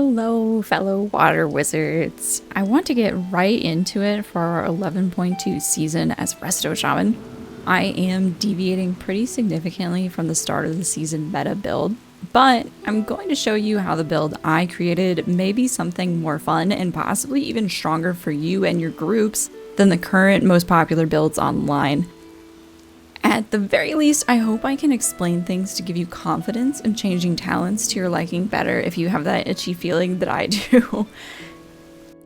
Hello, fellow water wizards. I want to get right into it for our 11.2 season as Resto Shaman. I am deviating pretty significantly from the start of the season meta build, but I'm going to show you how the build I created may be something more fun and possibly even stronger for you and your groups than the current most popular builds online. At the very least, I hope I can explain things to give you confidence in changing talents to your liking better if you have that itchy feeling that I do.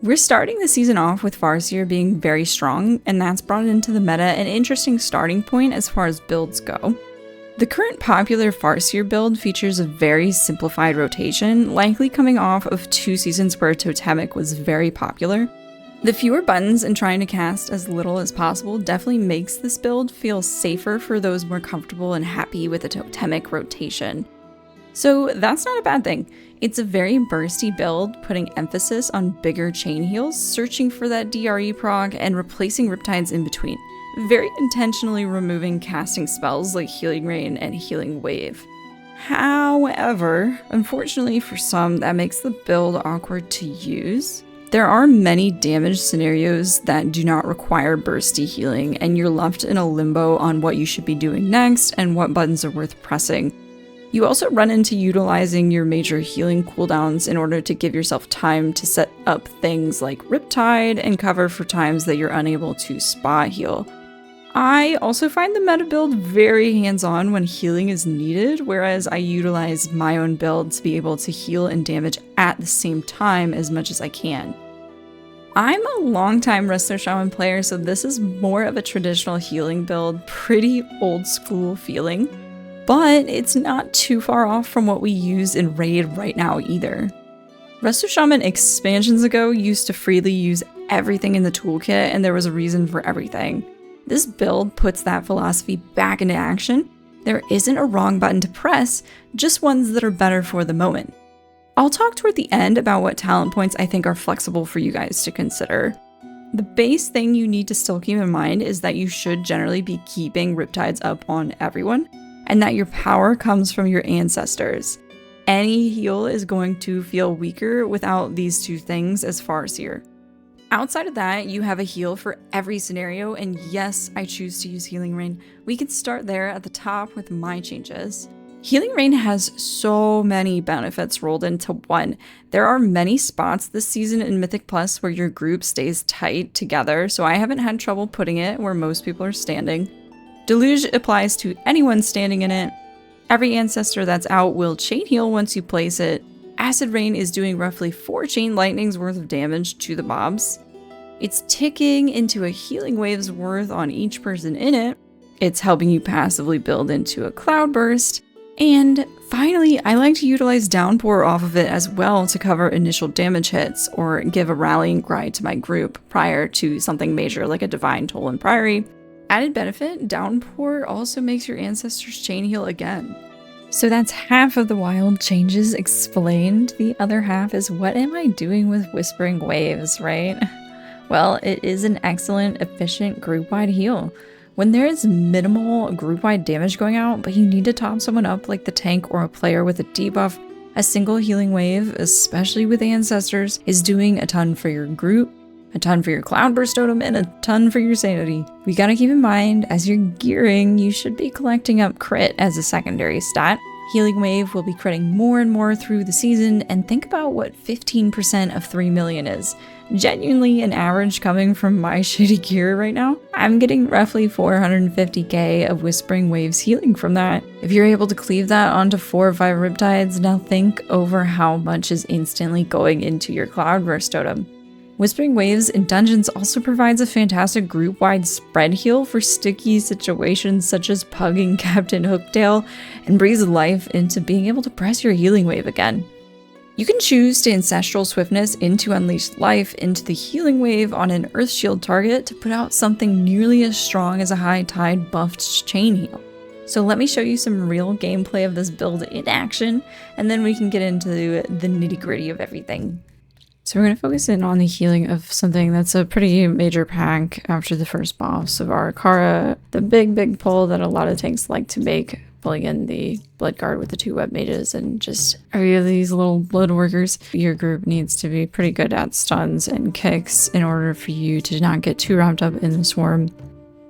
We're starting the season off with Farseer being very strong, and that's brought into the meta an interesting starting point as far as builds go. The current popular Farseer build features a very simplified rotation, likely coming off of 2 seasons where Totemic was very popular. The fewer buttons and trying to cast as little as possible definitely makes this build feel safer for those more comfortable and happy with a totemic rotation. So that's not a bad thing. It's a very bursty build, putting emphasis on bigger chain heals, searching for that DRE proc, and replacing Riptides in between, very intentionally removing casting spells like Healing Rain and Healing Wave. However, unfortunately for some, that makes the build awkward to use. There are many damage scenarios that do not require bursty healing, and you're left in a limbo on what you should be doing next and what buttons are worth pressing. You also run into utilizing your major healing cooldowns in order to give yourself time to set up things like Riptide and cover for times that you're unable to spot heal. I also find the meta build very hands-on when healing is needed, whereas I utilize my own build to be able to heal and damage at the same time as much as I can. I'm a longtime Resto Shaman player, so this is more of a traditional healing build, pretty old school feeling, but it's not too far off from what we use in Raid right now either. Resto Shaman expansions ago used to freely use everything in the toolkit, and there was a reason for everything. This build puts that philosophy back into action. There isn't a wrong button to press, just ones that are better for the moment. I'll talk toward the end about what talent points I think are flexible for you guys to consider. The base thing you need to still keep in mind is that you should generally be keeping Riptides up on everyone, and that your power comes from your ancestors. Any heal is going to feel weaker without these two things as Farseer. Outside of that, you have a heal for every scenario, and yes, I choose to use Healing Rain. We can start there at the top with my changes. Healing Rain has so many benefits rolled into one. There are many spots this season in Mythic Plus where your group stays tight together, so I haven't had trouble putting it where most people are standing. Deluge applies to anyone standing in it. Every ancestor that's out will chain heal once you place it. Acid Rain is doing roughly 4 chain lightnings worth of damage to the mobs. It's ticking into a healing wave's worth on each person in it. It's helping you passively build into a Cloudburst. And finally, I like to utilize Downpour off of it as well to cover initial damage hits or give a rallying cry to my group prior to something major like a Divine Toll in Priory. Added benefit, Downpour also makes your ancestors chain heal again. So that's half of the wild changes explained. The other half is what am I doing with Whispering Waves, right? Well, it is an excellent, efficient group-wide heal. When there is minimal group-wide damage going out, but you need to top someone up like the tank or a player with a debuff, a single healing wave, especially with ancestors, is doing a ton for your group, a ton for your Cloudburst totem, and a ton for your sanity. We gotta keep in mind, as you're gearing, you should be collecting up crit as a secondary stat. Healing Wave will be critting more and more through the season, and think about what 15% of 3 million is. Genuinely an average coming from my shitty gear right now. I'm getting roughly 450k of Whispering Waves healing from that. If you're able to cleave that onto 4 or 5 Riptides, now think over how much is instantly going into your Cloudburst totem. Whispering Waves in dungeons also provides a fantastic group-wide spread heal for sticky situations such as pugging Captain Hooktail, and breathes life into being able to press your Healing Wave again. You can choose to Ancestral Swiftness into Unleashed Life into the Healing Wave on an Earth Shield target to put out something nearly as strong as a High Tide buffed chain heal. So let me show you some real gameplay of this build in action, and then we can get into the nitty-gritty of everything. So we're going to focus in on the healing of something that's a pretty major pack after the first boss of Ara Kara, the big pull that a lot of tanks like to make. pulling in the Blood Guard with the 2 web mages and just every of these little blood workers. Your group needs to be pretty good at stuns and kicks in order for you to not get too wrapped up in the swarm.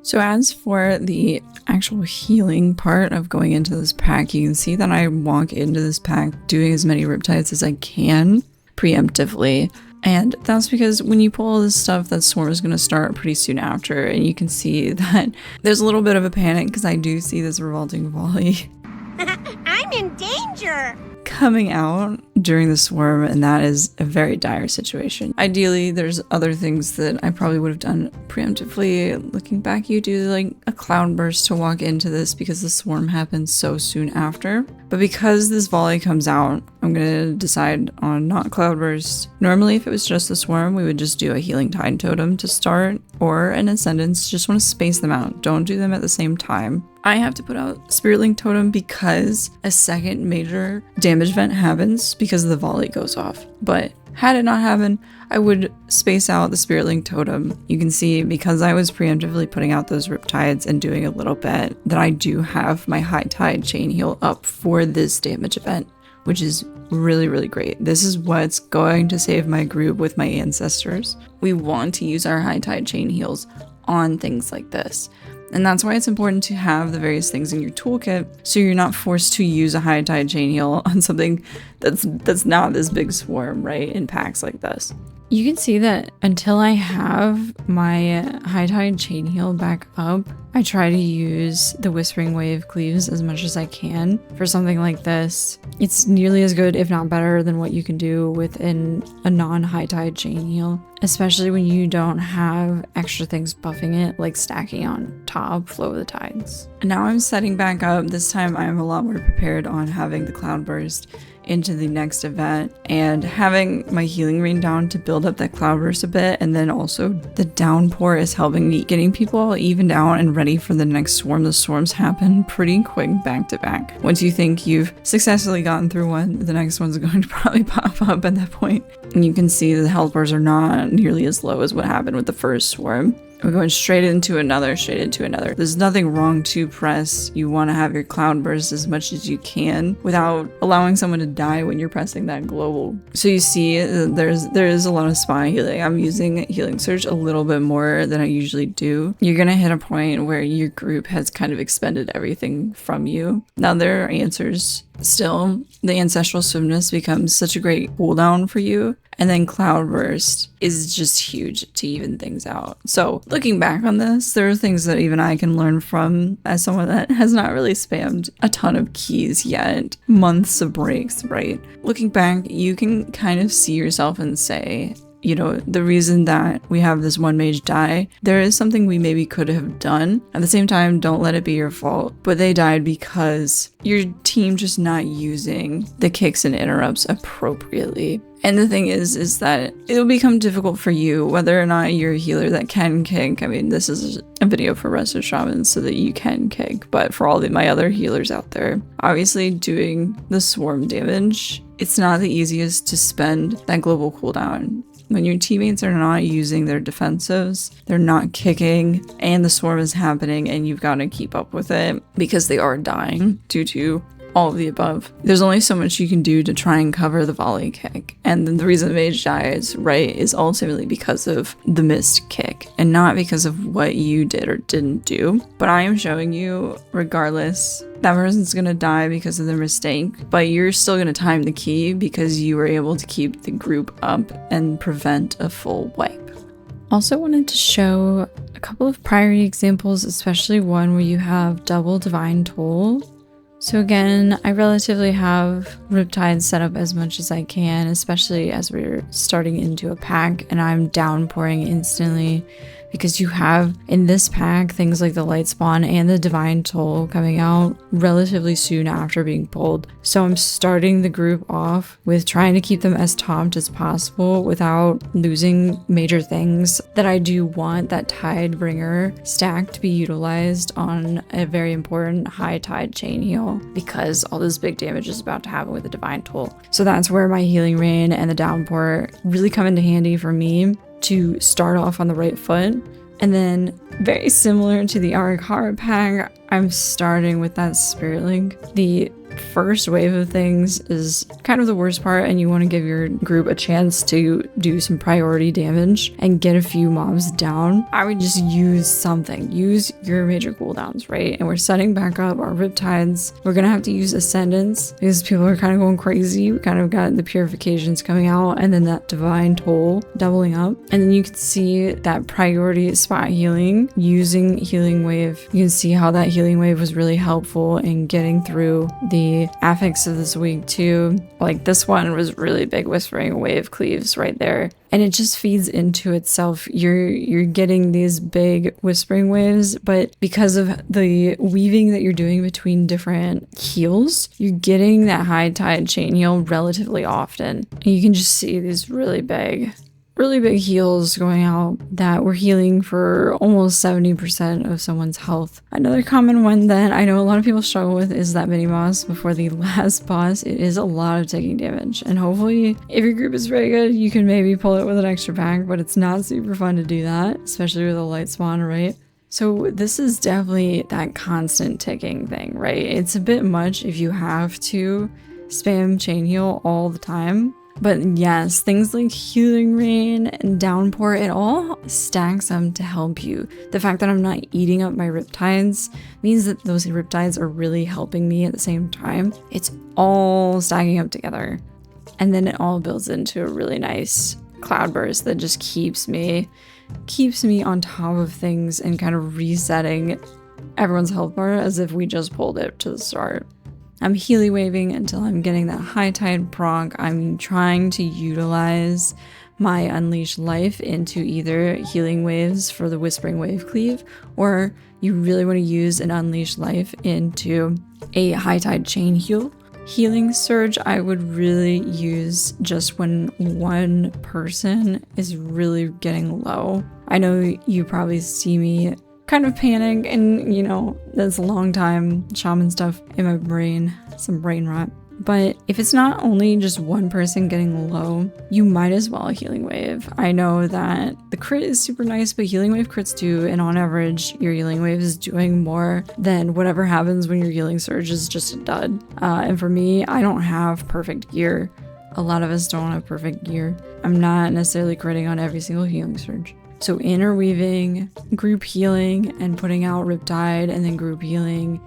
So as for the actual healing part of going into this pack, you can see that I walk into this pack doing as many riptides as I can preemptively. And that's because when you pull all this stuff, that swarm is going to start pretty soon after. And you can see that there's a little bit of a panic because I do see this revolting volley I'm in danger! coming out during the swarm, and that is a very dire situation. Ideally, there's other things that I probably would have done preemptively. Looking back, you do like a Cloudburst to walk into this because the swarm happens so soon after. But because this volley comes out, I'm gonna decide on not Cloudburst. Normally, if it was just the swarm, we would just do a Healing Tide Totem to start, or an Ascendance. Just want to space them out. Don't do them at the same time. I have to put out Spirit Link Totem because a second major damage event happens because the volley goes off. But had it not happened, I would space out the Spirit Link Totem. You can see because I was preemptively putting out those Riptides and doing a little bit that I do have my High Tide Chain Heal up for this damage event, which is really, really great. This is what's going to save my group with my ancestors. We want to use our High Tide Chain Heals on things like this. And that's why it's important to have the various things in your toolkit so you're not forced to use a High Tide Chain Heal on something that's not this big swarm, right? In packs like this. You can see that until I have my High Tide Chain Heal back up, I try to use the Whispering Wave Cleaves as much as I can for something like this. It's nearly as good, if not better, than what you can do within a non-High Tide Chain Heal, especially when you don't have extra things buffing it, like stacking on top Flow of the Tides. And now I'm setting back up. This time I'm a lot more prepared on having the Cloudburst into the next event and having my healing rain down to build up that Cloudburst a bit, and then also the Downpour is helping me getting people all evened out and ready for the next swarm. The swarms happen pretty quick back to back. Once you think you've successfully gotten through one, the next one's going to probably pop up at that point. And you can see the health bars are not nearly as low as what happened with the first swarm. We're going straight into another, There's nothing wrong to press. You want to have your Cloudburst as much as you can without allowing someone to die when you're pressing that global. So you see there is a lot of spy healing. I'm using Healing Surge a little bit more than I usually do. You're going to hit a point where your group has kind of expended everything from you. Now there are answers. Still, the Ancestral Swiftness becomes such a great cooldown for you. And then Cloudburst is just huge to even things out. So looking back on this, there are things that even I can learn from as someone that has not really spammed a ton of keys yet. Months of breaks, right? Looking back, you can kind of see yourself and say, you know, the reason that we have this one mage die, there is something we maybe could have done. At the same time, don't let it be your fault. But they died because your team just not using the kicks and interrupts appropriately. And the thing is that it'll become difficult for you, whether or not you're a healer that can kick. I mean, this is a video for Resto Shaman so that you can kick. But for all my other healers out there, obviously doing the swarm damage, it's not the easiest to spend that global cooldown. When your teammates are not using their defensives, they're not kicking, and the swarm is happening and you've got to keep up with it because they are dying due to all of the above. There's only so much you can do to try and cover the volley kick. And then the reason the mage dies, right, is ultimately because of the missed kick and not because of what you did or didn't do. But I am showing you, regardless, that person's gonna die because of their mistake, but you're still gonna time the key because you were able to keep the group up and prevent a full wipe. Also wanted to show a couple of Priory examples, especially one where you have double Divine Toll. So again, I relatively have Riptide set up as much as I can, especially as we're starting into a pack and I'm downpouring instantly, because you have in this pack things like the Light Spawn and the Divine Toll coming out relatively soon after being pulled. So I'm starting the group off with trying to keep them as topped as possible without losing major things that I do want that Tidebringer stack to be utilized on a very important High Tide Chain Heal, because all this big damage is about to happen with the Divine Toll. So that's where my Healing Rain and the Downpour really come into handy for me to start off on the right foot. And then Very similar to the Ara Kara pack, I'm starting with that Spirit Link. The first wave of things is kind of the worst part, and you want to give your group a chance to do some priority damage and get a few mobs down. I would just use something. Use your major cooldowns, right? And we're setting back up our Riptides. We're gonna have to use Ascendants because people are kind of going crazy. We kind of got the Purifications coming out, and then that Divine Toll doubling up. And then you can see that priority spot healing using Healing Wave. You can see how that Healing Wave was really helpful in getting through the affix of this week too. Like this one was really big, Whispering Wave cleaves right there. And it just feeds into itself. You're getting these big Whispering Waves, but because of the weaving that you're doing between different heals, you're getting that high tide chain heal relatively often. And you can just see these really big heals going out that we're healing for almost 70% of someone's health. Another common one that I know a lot of people struggle with is that mini boss before the last boss. It is a lot of taking damage, and hopefully if your group is very good, you can maybe pull it with an extra pack, but it's not super fun to do that, especially with a light spawn, right? So this is definitely that constant ticking thing, right? It's a bit much if you have to spam chain heal all the time. But yes, things like Healing Rain and Downpour, it all stacks up to help you. The fact that I'm not eating up my Riptides means that those Riptides are really helping me at the same time. It's all stacking up together. And then it all builds into a really nice Cloudburst that just keeps me on top of things and kind of resetting everyone's health bar as if we just pulled it to the start. I'm Healy waving until I'm getting that high tide proc. I'm trying to utilize my Unleash Life into either Healing Waves for the Whispering Wave cleave, or you really want to use an Unleash Life into a high tide chain heal. Healing Surge I would really use just when one person is really getting low. I know you probably see me kind of panic, and you know, that's a long time shaman stuff in my brain, some brain rot. But if it's not only just one person getting low, you might as well Healing Wave. I know that the crit is super nice, but Healing Wave crits too, and on average, your Healing Wave is doing more than whatever happens when your Healing Surge is just a dud. And for me, I don't have perfect gear. A lot of us don't have perfect gear. I'm not necessarily critting on every single Healing Surge. So interweaving, group healing, and putting out Riptide, and then group healing.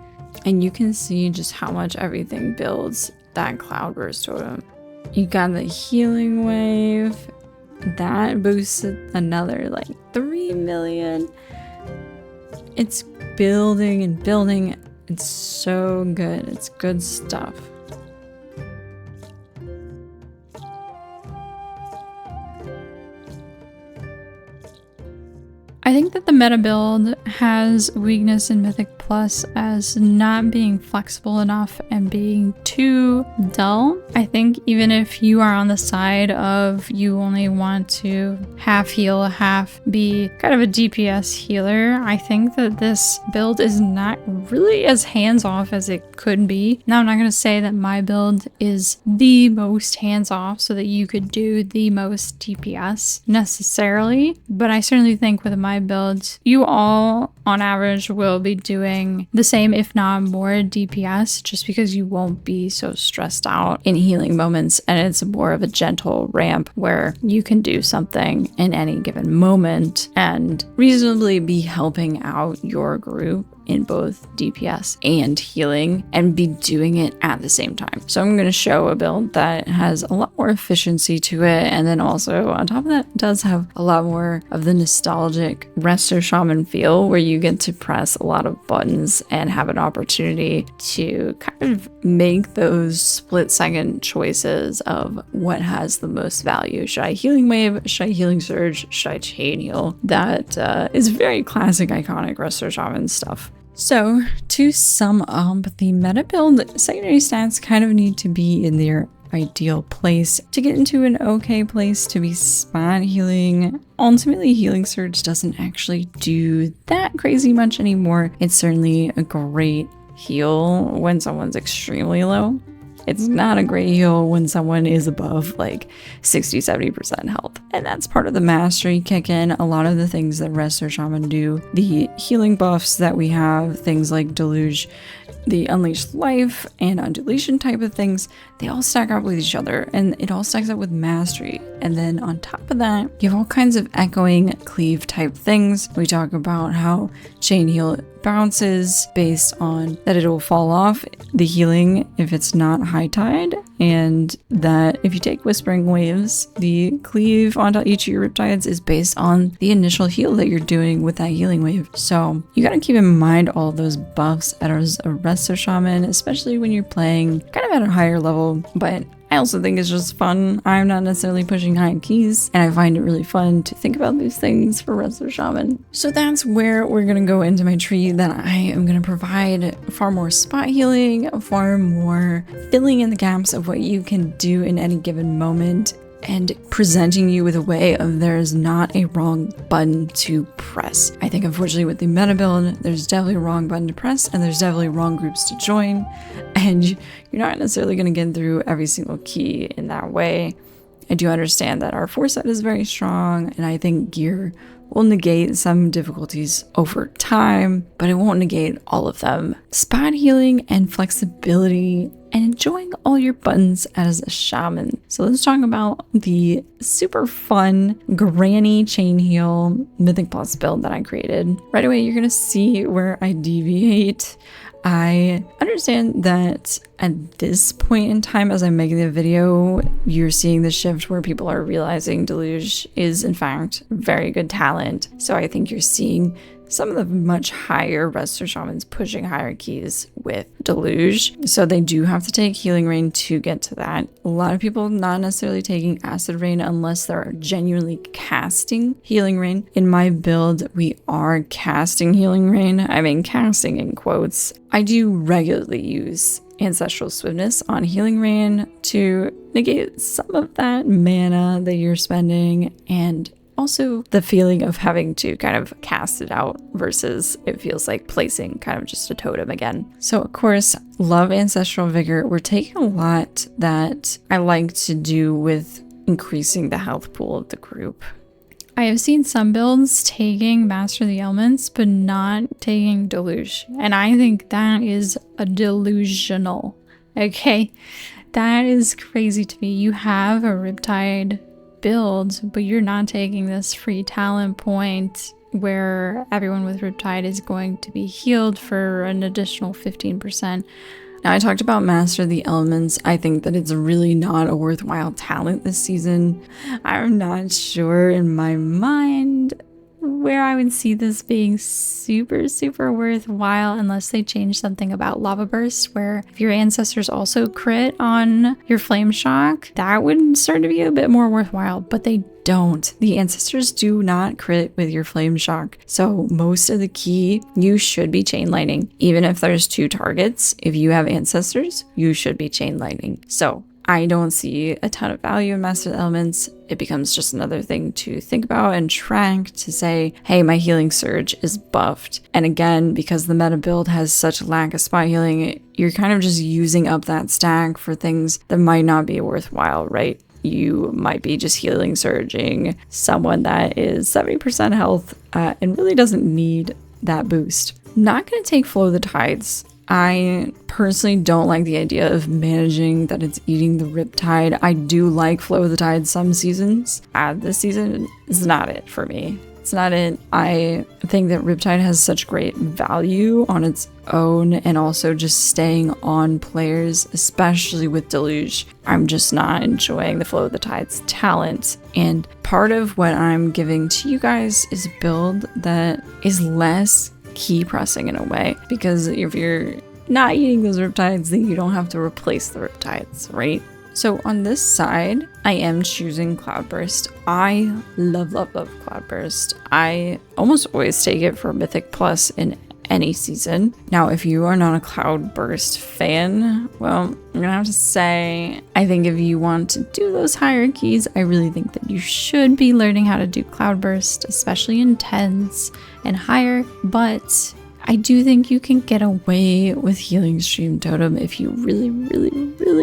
And you can see just how much everything builds that Cloudburst totem. You got the Healing Wave. That boosts another like 3 million. It's building and building. It's so good. It's good stuff. I think that the meta build has weakness in Mythic Plus as not being flexible enough and being too dull. I think even if you are on the side of you only want to half heal, half be kind of a DPS healer, I think that this build is not really as hands-off as it could be. Now, I'm not going to say that my build is the most hands-off so that you could do the most DPS necessarily, but I certainly think with my build, you all on average will be doing the same, if not more DPS, just because you won't be so stressed out in healing moments, and it's more of a gentle ramp where you can do something in any given moment and reasonably be helping out your group in both DPS and healing, and be doing it at the same time. So I'm going to show a build that has a lot more efficiency to it, and then also on top of that does have a lot more of the nostalgic Resto Shaman feel, where you get to press a lot of buttons and have an opportunity to kind of make those split-second choices of what has the most value. Should I Healing Wave? Should I Healing Surge? Should I Chain Heal? That is very classic, iconic Resto Shaman stuff. So, to sum up, the meta build secondary stats kind of need to be in their ideal place to get into an okay place to be spot healing. Ultimately, Healing Surge doesn't actually do that crazy much anymore. It's certainly a great heal when someone's extremely low. It's not a great heal when someone is above like 60-70% health. And that's part of the mastery kick in. A lot of the things that Resto Shaman do, the healing buffs that we have, things like Deluge, the Unleashed Life, and Undulation type of things, they all stack up with each other, and it all stacks up with mastery. And then on top of that, you have all kinds of echoing cleave type things. We talk about how Chain Heal bounces based on that it'll fall off the healing if it's not high tide, and that if you take Whispering Waves, the cleave onto each of your Riptides is based on the initial heal that you're doing with that healing wave. So you gotta keep in mind all those buffs as a Resto Shaman, especially when you're playing kind of at a higher level. But I also think it's just fun. I'm not necessarily pushing high keys, and I find it really fun to think about these things for Resto Shaman. So that's where we're gonna go into my tree, that I am gonna provide far more spot healing, far more filling in the gaps of what you can do in any given moment, and presenting you with a way of there's not a wrong button to press. I think unfortunately with the meta build, there's definitely a wrong button to press, and there's definitely wrong groups to join, and you're not necessarily going to get through every single key in that way. I do understand that our foresight is very strong, and I think gear will negate some difficulties over time, but it won't negate all of them. Spot healing and flexibility and enjoying all your buttons as a shaman. So let's talk about the super fun Granny Chain Heal Mythic Plus build that I created. Right away, you're gonna see where I deviate. I understand that at this point in time, as I'm making the video, you're seeing the shift where people are realizing Deluge is in fact very good talent. So I think you're seeing some of the much higher Resto Shamans pushing higher keys with Deluge. So they do have to take Healing Rain to get to that. A lot of people not necessarily taking Acid Rain unless they're genuinely casting Healing Rain. In my build, we are casting Healing Rain. I mean, casting in quotes. I do regularly use Ancestral Swiftness on Healing Rain to negate some of that mana that you're spending, and also the feeling of having to kind of cast it out versus it feels like placing kind of just a totem again. So of course, love Ancestral Vigor. We're taking a lot that I like to do with increasing the health pool of the group. I have seen some builds taking Master of the Elements, but not taking Deluge. And I think that is a delusional. Okay? That is crazy to me. You have a Riptide build, but you're not taking this free talent point where everyone with Riptide is going to be healed for an additional 15%. Now, I talked about Master of the Elements. I think that it's really not a worthwhile talent this season. I'm not sure in my mind where I would see this being super worthwhile unless they change something about Lava Burst, where if your ancestors also crit on your Flame Shock, that would start to be a bit more worthwhile, but they don't. The ancestors do not crit with your Flame Shock. So most of the key, you should be chain lightning. Even if there's 2 targets, if you have ancestors, you should be chain lightning. So I don't see a ton of value in Master of the Elements. It becomes just another thing to think about and track to say, hey, my healing surge is buffed. And again, because the meta build has such a lack of spot healing, you're kind of just using up that stack for things that might not be worthwhile, right? You might be just healing surging someone that is 70% health and really doesn't need that boost. Not going to take Flow the Tides. I personally don't like the idea of managing that it's eating the Riptide. I do like Flow of the Tide some seasons. This season is not it for me. It's not it. I think that Riptide has such great value on its own, and also just staying on players, especially with Deluge. I'm just not enjoying the Flow of the Tide's talent. And part of what I'm giving to you guys is a build that is less key pressing in a way, because if you're not eating those Riptides, then you don't have to replace the Riptides, right? So on this side, I am choosing Cloudburst. I love Cloudburst. I almost always take it for Mythic Plus in any season. Now, if you are not a Cloudburst fan, well, I'm gonna have to say, I think if you want to do those hierarchies, I really think that you should be learning how to do Cloudburst, especially in 10s and higher. But I do think you can get away with Healing Stream Totem if you really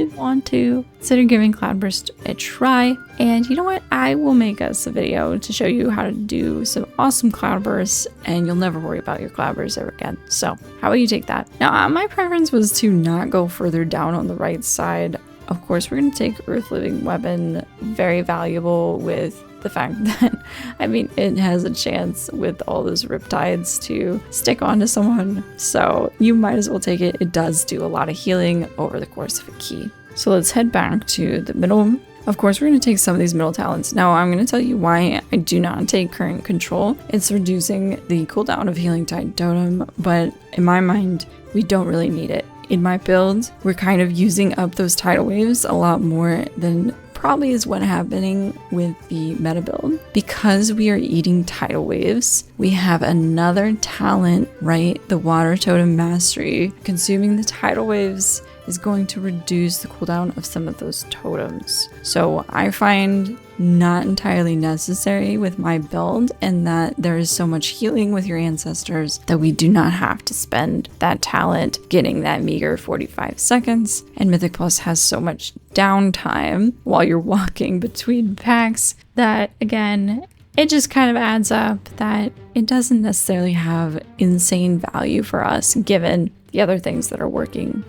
want to. Consider giving Cloudburst a try. And you know what? I will make us a video to show you how to do some awesome Cloudbursts, and you'll never worry about your Cloudbursts ever again. So how about you take that? Now, my preference was to not go further down on the right side. Of course, we're going to take Earth Living Weapon, very valuable with the fact that, I mean, it has a chance with all those Riptides to stick onto someone. So you might as well take it. It does do a lot of healing over the course of a key. So let's head back to the middle. Of course, we're going to take some of these middle talents. Now, I'm going to tell you why I do not take Current Control. It's reducing the cooldown of Healing Tide Totem, but in my mind, we don't really need it. In my build, we're kind of using up those tidal waves a lot more than probably is what's happening with the meta build. Because we are eating tidal waves, we have another talent, right? The Water Totem Mastery. Consuming the tidal waves is going to reduce the cooldown of some of those totems. So I find not entirely necessary with my build, and that there is so much healing with your ancestors that we do not have to spend that talent getting that meager 45 seconds. And Mythic Plus has so much downtime while you're walking between packs that, again, it just kind of adds up that it doesn't necessarily have insane value for us given the other things that are working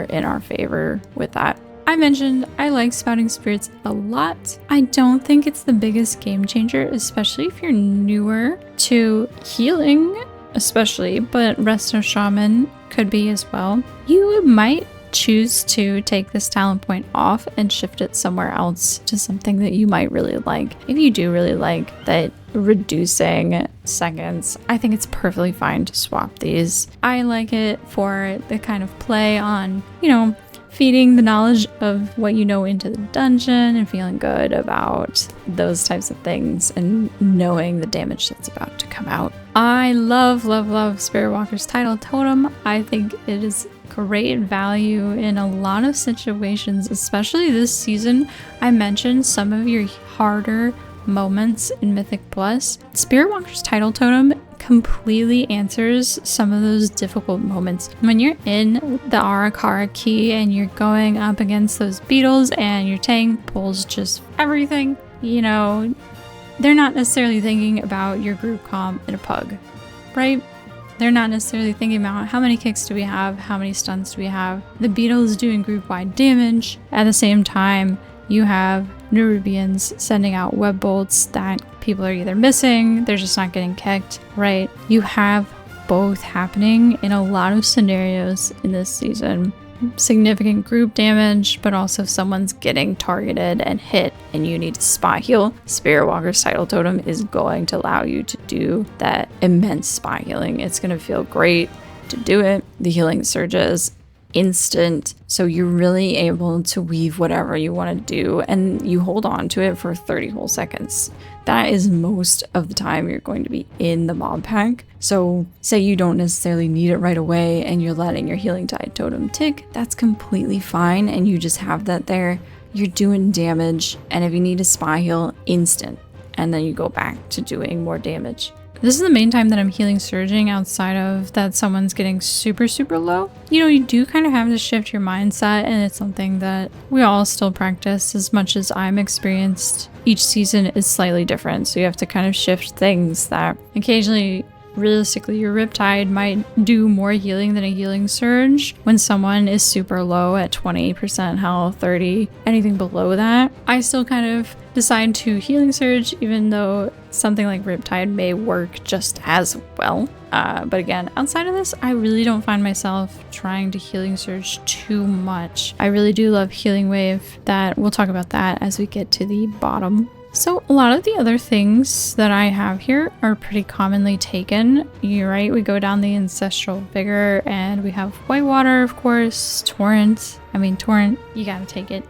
in our favor with that. I mentioned I like Spouting Spirits a lot. I don't think it's the biggest game changer, especially if you're newer to healing, especially, but Resto Shaman could be as well. You might choose to take this talent point off and shift it somewhere else to something that you might really like. If you do really like that reducing seconds, I think it's perfectly fine to swap these. I like it for the kind of play on, you know, feeding the knowledge of what you know into the dungeon and feeling good about those types of things and knowing the damage that's about to come out. I love Spiritwalker's Tidal Totem. I think it is great value in a lot of situations, especially this season. I mentioned some of your harder moments in Mythic Plus. Spiritwalker's Tidal Totem completely answers some of those difficult moments. When you're in the Ara Kara key and you're going up against those beetles and your tank pulls just everything, you know, they're not necessarily thinking about your group comp in a pug, right? They're not necessarily thinking about how many kicks do we have, how many stuns do we have. The beetle is doing group-wide damage. At the same time, you have Nerubians sending out web bolts that people are either missing, they're just not getting kicked, right? You have both happening in a lot of scenarios in this season. Significant group damage, but also if someone's getting targeted and hit and you need to spot heal, Spiritwalker's Tidal Totem is going to allow you to do that immense spot healing. It's going to feel great to do it. The healing surges instant, so you're really able to weave whatever you want to do and you hold on to it for 30 whole seconds. That is most of the time you're going to be in the mob pack. So say you don't necessarily need it right away and you're letting your Healing Tide Totem tick, that's completely fine, and you just have that there. You're doing damage, and if you need a spot heal, instant, and then you go back to doing more damage. This is the main time that I'm healing surging outside of that someone's getting super low. You know, you do kind of have to shift your mindset, and it's something that we all still practice as much as I'm experienced. Each season is slightly different, so you have to kind of shift things that occasionally, realistically, your Riptide might do more healing than a healing surge when someone is super low at 20% health, 30, anything below that. I still kind of decide to healing surge, even though something like Riptide may work just as well. But again, outside of this, I really don't find myself trying to healing surge too much. I really do love Healing Wave. That we'll talk about that as we get to the bottom. So a lot of the other things that I have here are pretty commonly taken. You're right, we go down the Ancestral Vigor and we have Whitewater, of course, Torrent, you gotta take it.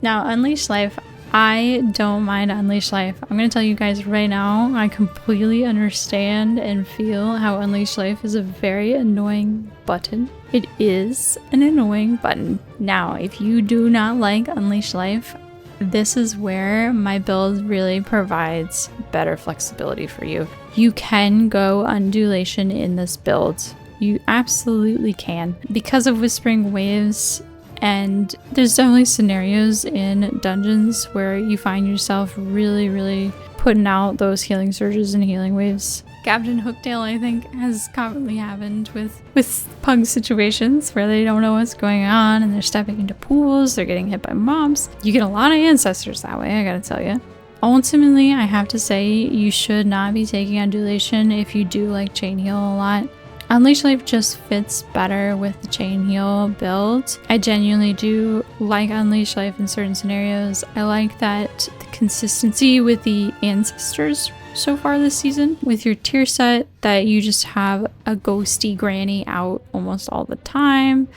Now, Unleash Life, I don't mind Unleash Life. I'm gonna tell you guys right now, I completely understand and feel how Unleash Life is a very annoying button. It is an annoying button. Now, if you do not like Unleash Life, this is where my build really provides better flexibility for you. You can go Undulation in this build. You absolutely can. Because of Whispering Waves, and there's definitely scenarios in dungeons where you find yourself really putting out those healing surges and healing waves. Captain Hooktail, I think, has commonly happened with pug situations where they don't know what's going on and they're stepping into pools, they're getting hit by mobs. You get a lot of ancestors that way, I gotta tell you. Ultimately, I have to say you should not be taking Undulation if you do like Chain Heal a lot. Unleash Life just fits better with the Chain Heal build. I genuinely do like Unleash Life in certain scenarios. I like that the consistency with the ancestors so far this season. With your tier set, that you just have a ghosty granny out almost all the time.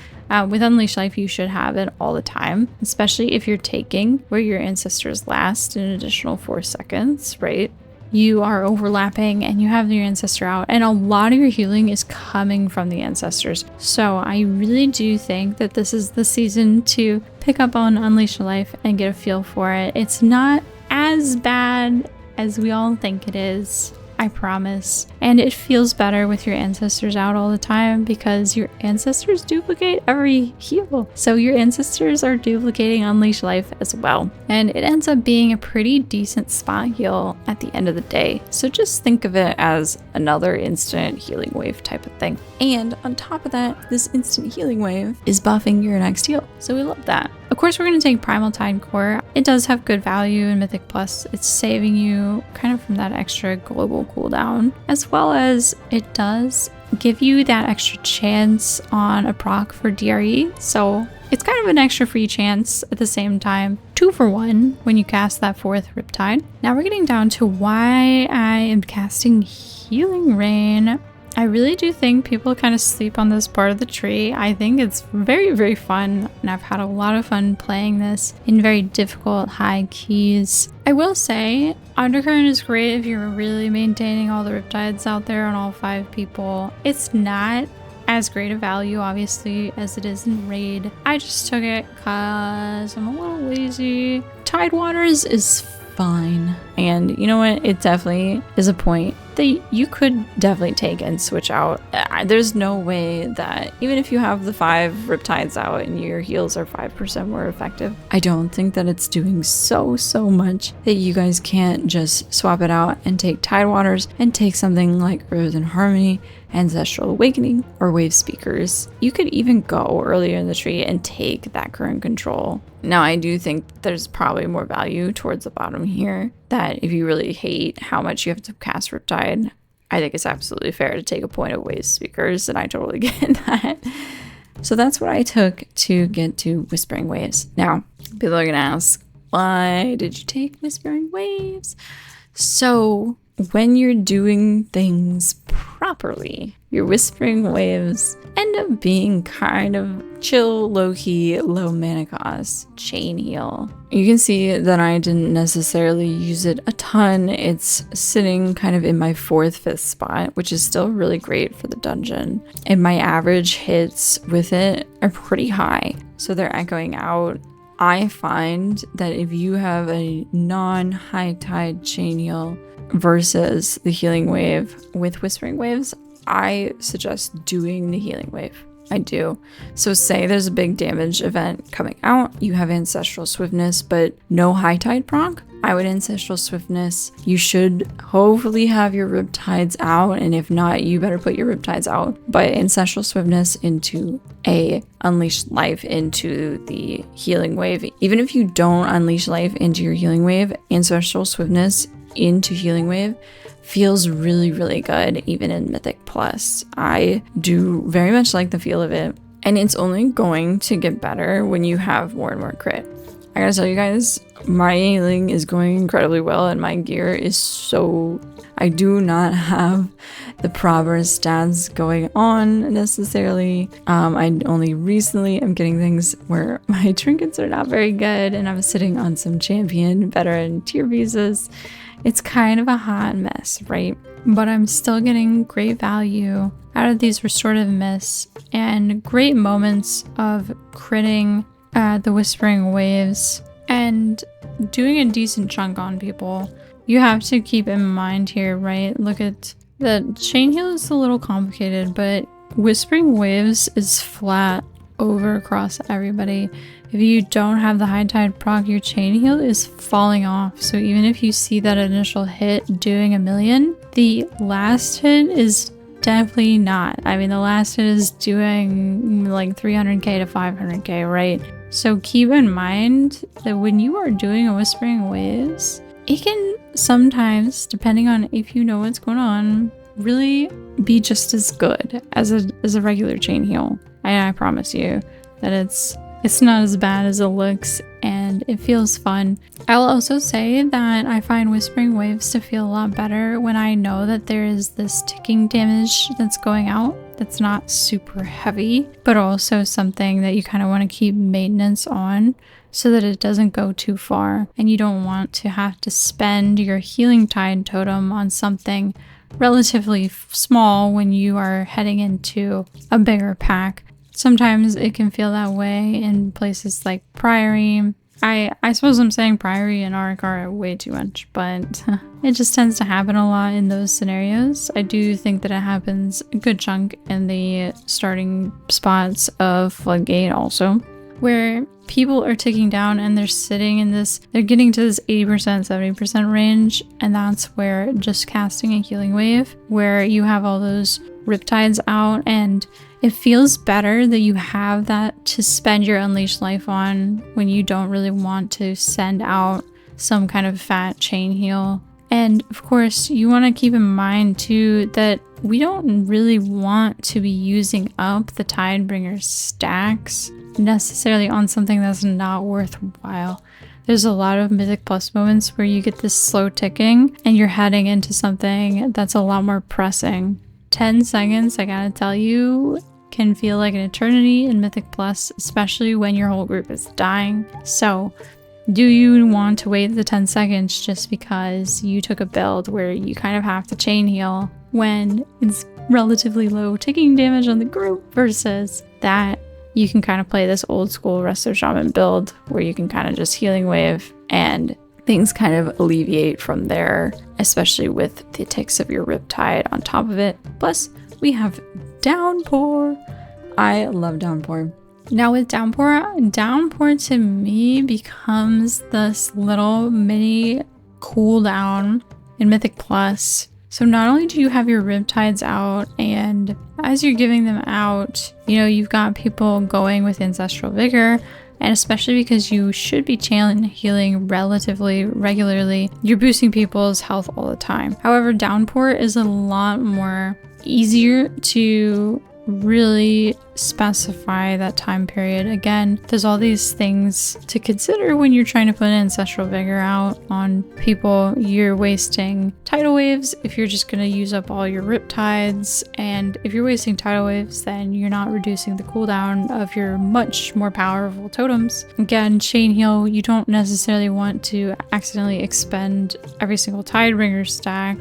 With Unleash Life, you should have it all the time, especially if you're taking where your ancestors last an additional 4 seconds, right? You are overlapping and you have your ancestor out, and a lot of your healing is coming from the ancestors. So I really do think that this is the season to pick up on Unleash Life and get a feel for it. It's not as bad as we all think it is, I promise. And it feels better with your ancestors out all the time because your ancestors duplicate every heal. So your ancestors are duplicating Unleash Life as well. And it ends up being a pretty decent spot heal at the end of the day. So just think of it as another instant healing wave type of thing. And on top of that, this instant healing wave is buffing your next heal. So we love that. Of course, we're going to take Primal Tide Core. It does have good value in Mythic Plus. It's saving you kind of from that extra global cooldown, as well as it does give you that extra chance on a proc for DRE. So it's kind of an extra free chance at the same time. 2 for 1 when you cast that 4th Riptide. Now we're getting down to why I am casting Healing Rain. I really do think people kind of sleep on this part of the tree. I think it's very fun, and I've had a lot of fun playing this in very difficult high keys. I will say, Undercurrent is great if you're really maintaining all the Riptides out there on all 5 people. It's not as great a value, obviously, as it is in Raid. I just took it because I'm a little lazy. Tidewaters is fine. And you know what? It definitely is a point that you could definitely take and switch out. There's no way that even if you have the 5 Riptides out and your heals are 5% more effective, I don't think that it's doing so much that you guys can't just swap it out and take Tidewaters and take something like Earth and Harmony, Ancestral Awakening, or Wave Speakers. You could even go earlier in the tree and take that current control. Now, I do think there's probably more value towards the bottom here, that if you really hate how much you have to cast Riptide, I think it's absolutely fair to take a point of Wave Speakers, and I totally get that. So that's what I took to get to Whispering Waves. Now, people are gonna ask, why did you take Whispering Waves? So when you're doing things properly, your Whispering Waves end up being kind of chill, low-key, low mana cost chain heal. You can see that I didn't necessarily use it a ton. It's sitting kind of in my 4th, 5th spot, which is still really great for the dungeon. And my average hits with it are pretty high, so they're echoing out. I find that if you have a non-high tide chain heal versus the healing wave with Whispering Waves, I suggest doing the healing wave. I do. So say there's a big damage event coming out, you have Ancestral Swiftness, but no high tide proc, I would Ancestral Swiftness. You should hopefully have your Riptides out, and if not, you better put your Riptides out. But Ancestral Swiftness into a Unleash Life into the healing wave. Even if you don't Unleash Life into your healing wave, Ancestral Swiftness into healing wave feels really good even in Mythic Plus. I do very much like the feel of it, and it's only going to get better when you have more and more crit. I gotta tell you guys, my healing is going incredibly well, and my gear is so... I do not have the proper stats going on necessarily. I only recently am getting things where my trinkets are not very good, and I'm sitting on some champion, veteran tier visas. It's kind of a hot mess, right? But I'm still getting great value out of these restorative mists and great moments of critting the Whispering Waves and doing a decent chunk on people. you have to keep in mind here, right? Look at the chain heal is a little complicated, but Whispering Waves is flat over across everybody. If you don't have the high tide proc, your chain heal is falling off. So even if you see that initial hit doing 1,000,000, the last hit is definitely not. I mean, the last hit is doing like 300k to 500k, right? So keep in mind that when you are doing a Whispering Waves, it can sometimes, depending on if you know what's going on, really be just as good as a regular chain heal. I promise you that it's not as bad as it looks, and it feels fun. I'll also say that I find Whispering Waves to feel a lot better when I know that there is this ticking damage that's going out that's not super heavy, but also something that you kind of want to keep maintenance on so that it doesn't go too far, and you don't want to have to spend your healing tide totem on something relatively small when you are heading into a bigger pack. Sometimes it can feel that way in places like Priory. I suppose I'm saying Priory and Ara Kara way too much, but it just tends to happen a lot in those scenarios. I do think that it happens a good chunk in the starting spots of Floodgate also, where people are ticking down and they're sitting in this, they're getting to this 80%, 70% range, and that's where just casting a healing wave, where you have all those riptides out, and it feels better that you have that to spend your unleashed life on when you don't really want to send out some kind of fat chain heal. And of course, you want to keep in mind too that we don't really want to be using up the Tidebringer stacks necessarily on something that's not worthwhile. There's a lot of Mythic Plus moments where you get this slow ticking and you're heading into something that's a lot more pressing. 10 seconds, I gotta tell you, can feel like an eternity in Mythic Plus, especially when your whole group is dying. So do you want to wait the 10 seconds just because you took a build where you kind of have to chain heal when it's relatively low ticking damage on the group, versus that you can kind of play this old school Resto Shaman build where you can kind of just healing wave and things kind of alleviate from there, especially with the ticks of your Riptide on top of it. Plus, we have Downpour. I love Downpour. Now with Downpour to me becomes this little mini cooldown in Mythic Plus. So not only do you have your Riptides out, and as you're giving them out, you know, you've got people going with Ancestral Vigor, and especially because you should be channeling healing relatively regularly, you're boosting people's health all the time. However, Downpour is a lot more easier to really specify that time period. Again, there's all these things to consider when you're trying to put Ancestral Vigor out on people. You're wasting tidal waves if you're just going to use up all your Riptides, and if you're wasting tidal waves, then you're not reducing the cooldown of your much more powerful totems. Again, chain heal, you don't necessarily want to accidentally expend every single Tidebringer stack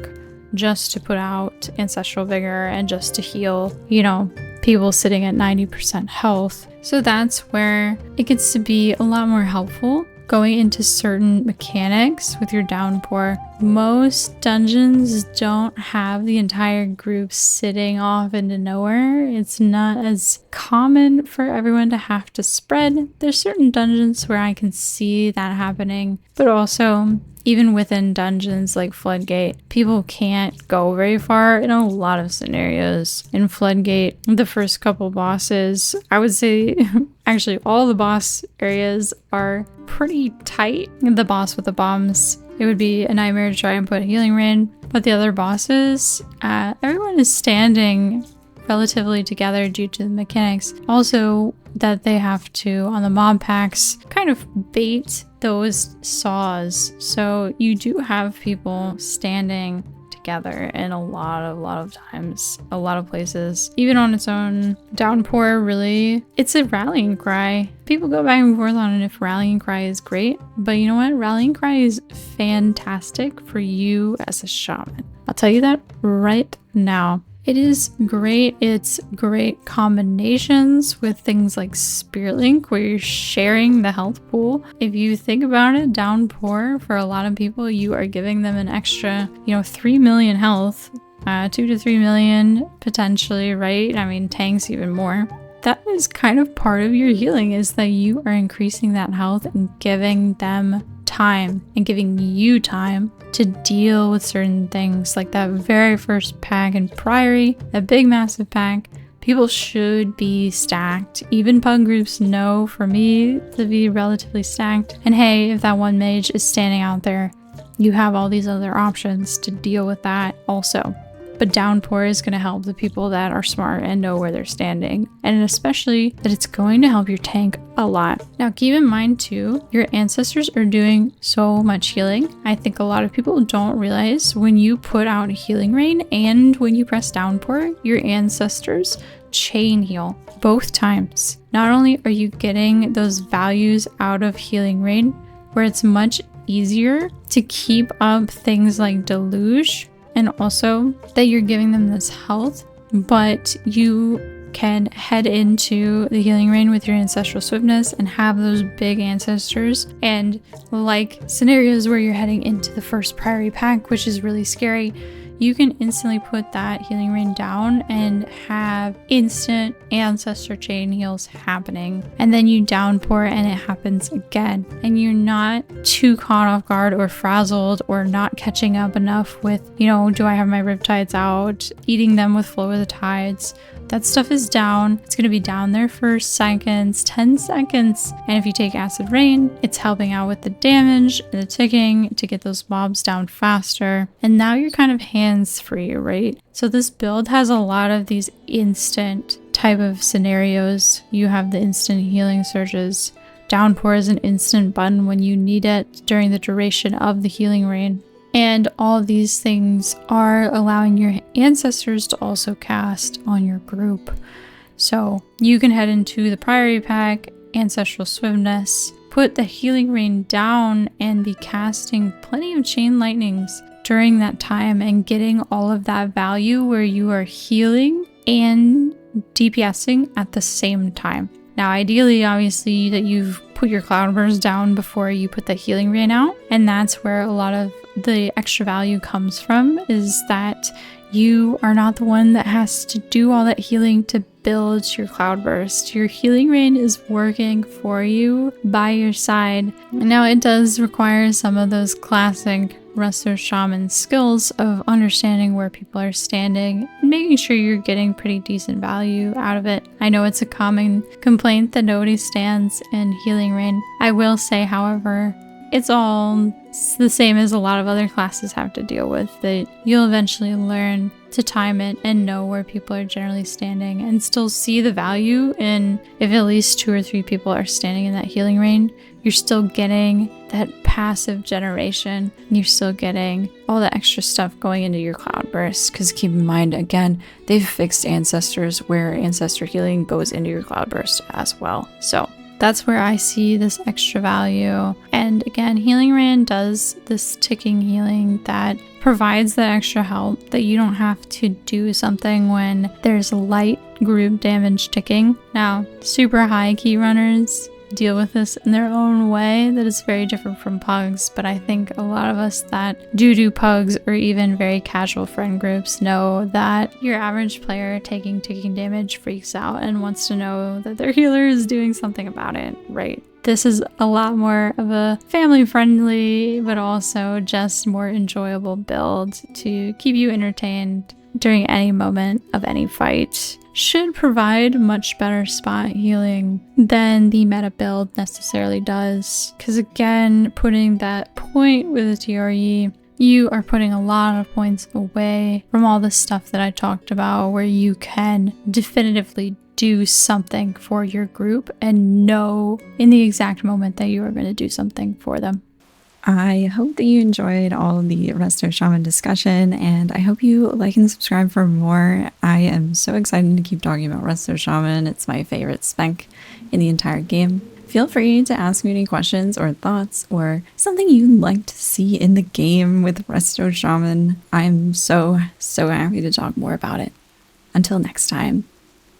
just to put out Ancestral Vigor and just to heal, you know, people sitting at 90% health. So that's where it gets to be a lot more helpful going into certain mechanics with your Downpour. Most dungeons don't have the entire group sitting off into nowhere. It's not as common for everyone to have to spread. There's certain dungeons where I can see that happening, but also even within dungeons like Floodgate, people can't go very far in a lot of scenarios. In Floodgate, the first couple bosses, I would say actually all the boss areas are pretty tight. The boss with the bombs, it would be a nightmare to try and put healing rain, but the other bosses, everyone is standing relatively together due to the mechanics. Also, that they have to, on the mob packs, kind of bait those saws. So you do have people standing together in a lot of times, a lot of places. Even on its own, Downpour really, it's a rallying cry. People go back and forth on it if rallying cry is great, but you know what? Rallying cry is fantastic for you as a shaman. I'll tell you that right now. It is great. It's great combinations with things like Spirit Link, where you're sharing the health pool. If you think about it, Downpour, for a lot of people, you are giving them an extra, 3 million health, 2 to 3 million potentially, right? I mean, tanks even more. That is kind of part of your healing, is that you are increasing that health and giving them time and giving you time to deal with certain things. Like that very first pack in Priory, that big massive pack, people should be stacked. Even pug groups know for me to be relatively stacked. And hey, if that one mage is standing out there, you have all these other options to deal with that also. But Downpour is going to help the people that are smart and know where they're standing. And especially that it's going to help your tank a lot. Now keep in mind too, your ancestors are doing so much healing. I think a lot of people don't realize when you put out Healing Rain and when you press Downpour, your ancestors chain heal both times. Not only are you getting those values out of Healing Rain, where it's much easier to keep up things like Deluge, and also that you're giving them this health, but you can head into the Healing Rain with your Ancestral Swiftness and have those big ancestors. And like scenarios where you're heading into the first Priory pack, which is really scary, you can instantly put that Healing Rain down and have instant ancestor chain heals happening. And then you Downpour and it happens again. And you're not too caught off guard or frazzled or not catching up enough with, do I have my Riptides out, eating them with Flow of the Tides. That stuff is down. It's going to be down there for seconds, 10 seconds. And if you take Acid Rain, it's helping out with the damage and the ticking to get those mobs down faster. And now you're kind of hands-free, right? So this build has a lot of these instant type of scenarios. You have the instant healing surges. Downpour is an instant button when you need it during the duration of the Healing Rain. And all of these things are allowing your ancestors to also cast on your group. So you can head into the Priory pack, Ancestral Swiftness, put the Healing Rain down and be casting plenty of Chain Lightnings during that time and getting all of that value where you are healing and DPSing at the same time. Now, ideally, obviously, that you've put your Cloudburst down before you put the Healing Rain out. And that's where a lot of the extra value comes from, is that you are not the one that has to do all that healing to build your Cloudburst. Your Healing Rain is working for you by your side. Now, it does require some of those classic Resto Shaman skills of understanding where people are standing and making sure you're getting pretty decent value out of it. I know it's a common complaint that nobody stands in Healing Rain. I will say, however, it's all the same as a lot of other classes have to deal with, that you'll eventually learn to time it and know where people are generally standing and still see the value in if at least 2 or 3 people are standing in that Healing Rain. You're still getting that passive generation. You're still getting all the extra stuff going into your Cloudburst. Because keep in mind, again, they've fixed ancestors where ancestor healing goes into your Cloudburst as well. So that's where I see this extra value. And again, Healing Rain does this ticking healing that provides that extra help, that you don't have to do something when there's light group damage ticking. Now, super high key runners deal with this in their own way that is very different from pugs, but I think a lot of us that do pugs or even very casual friend groups know that your average player taking ticking damage freaks out and wants to know that their healer is doing something about it, right? This is a lot more of a family friendly but also just more enjoyable build to keep you entertained during any moment of any fight. Should provide much better spot healing than the meta build necessarily does. Because again, putting that point with the DRE, you are putting a lot of points away from all the stuff that I talked about where you can definitively do something for your group and know in the exact moment that you are going to do something for them. I hope that you enjoyed all of the Resto Shaman discussion, and I hope you like and subscribe for more. I am so excited to keep talking about Resto Shaman. It's my favorite spec in the entire game. Feel free to ask me any questions or thoughts or something you'd like to see in the game with Resto Shaman. I'm so happy to talk more about it. Until next time.